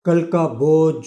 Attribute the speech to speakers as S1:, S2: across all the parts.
S1: कल का बोझ,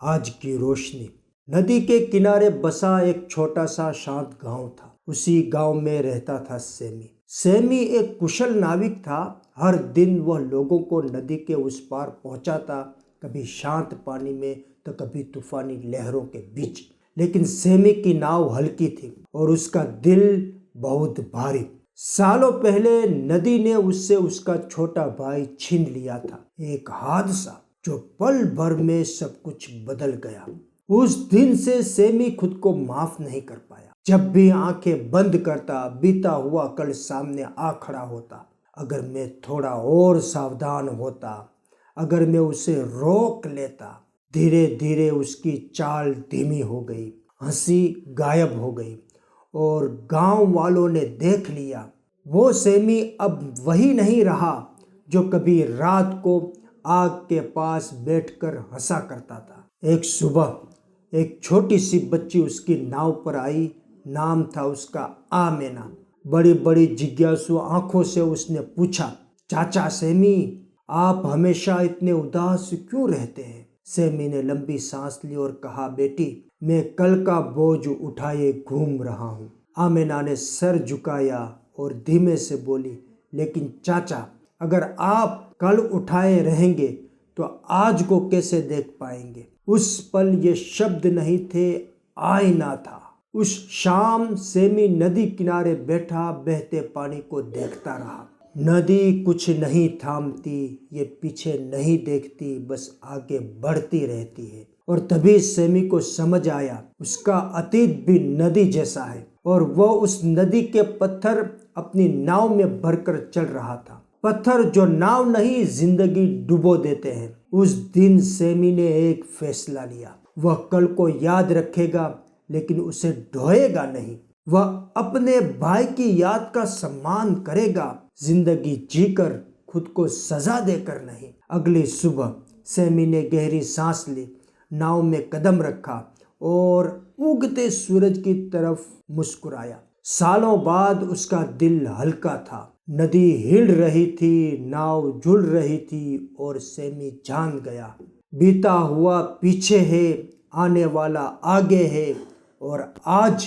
S1: आज की रोशनी। नदी के किनारे बसा एक छोटा सा शांत गांव था। उसी गांव में रहता था सेमी। सेमी एक कुशल नाविक था। हर दिन वह लोगों को नदी के उस पार पहुंचाता, कभी शांत पानी में तो कभी तूफानी लहरों के बीच। लेकिन सेमी की नाव हल्की थी और उसका दिल बहुत भारी। सालों पहले नदी ने उससे उसका छोटा भाई छीन लिया था। एक हादसा जो पल भर में सब कुछ बदल गया। उस दिन से सेमी खुद को माफ नहीं कर पाया। जब भी आंखें बंद करता, बीता हुआ कल सामने आ खड़ा होता। अगर मैं थोड़ा और सावधान होता, अगर मैं उसे रोक लेता। धीरे धीरे उसकी चाल धीमी हो गई, हंसी गायब हो गई और गांव वालों ने देख लिया वो सेमी अब वही नहीं रहा जो कभी रात को आग के पास बैठकर हंसा करता था। एक सुबह एक छोटी सी बच्ची उसकी नाव पर आई। नाम था उसका आमेना। बड़ी बड़ी जिज्ञासु आंखों से उसने पूछा, चाचा सेमी, आप हमेशा इतने उदास क्यों रहते हैं? सेमी ने लंबी सांस ली और कहा, बेटी, मैं कल का बोझ उठाए घूम रहा हूँ। आमेना ने सर झुकाया और धीमे से बोली, लेकिन चाचा, अगर आप कल उठाए रहेंगे तो आज को कैसे देख पाएंगे? उस पल ये शब्द नहीं थे, आईना था। उस शाम सेमी नदी किनारे बैठा बहते पानी को देखता रहा। नदी कुछ नहीं थामती, ये पीछे नहीं देखती, बस आगे बढ़ती रहती है। और तभी सेमी को समझ आया, उसका अतीत भी नदी जैसा है और वह उस नदी के पत्थर अपनी नाव में भरकर चल रहा था। पत्थर जो नाव नहीं, जिंदगी डुबो देते हैं। उस दिन सेमी ने एक फैसला लिया। वह कल को याद रखेगा, लेकिन उसे ढोएगा नहीं। वह अपने भाई की याद का सम्मान करेगा, जिंदगी जीकर, खुद को सजा देकर नहीं। अगली सुबह सेमी ने गहरी सांस ली, नाव में कदम रखा और उगते सूरज की तरफ मुस्कुराया। सालों बाद उसका दिल हल्का था। नदी हिल रही थी, नाव झूल रही थी और सेमी जान गया, बीता हुआ पीछे है, आने वाला आगे है और आज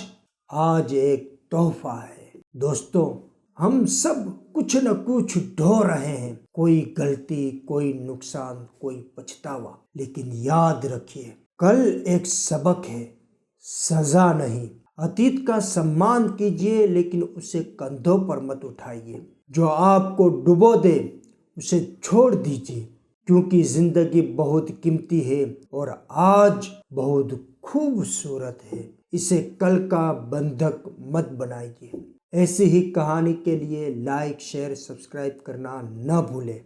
S1: आज एक तोहफा है। दोस्तों, हम सब कुछ न कुछ ढो रहे हैं, कोई गलती, कोई नुकसान, कोई पछतावा। लेकिन याद रखिए, कल एक सबक है, सजा नहीं। अतीत का सम्मान कीजिए, लेकिन उसे कंधों पर मत उठाइए। जो आपको डुबो दे उसे छोड़ दीजिए, क्योंकि जिंदगी बहुत कीमती है और आज बहुत खूबसूरत है। इसे कल का बंधक मत बनाइए। ऐसी ही कहानी के लिए लाइक, शेयर, सब्सक्राइब करना न भूलें।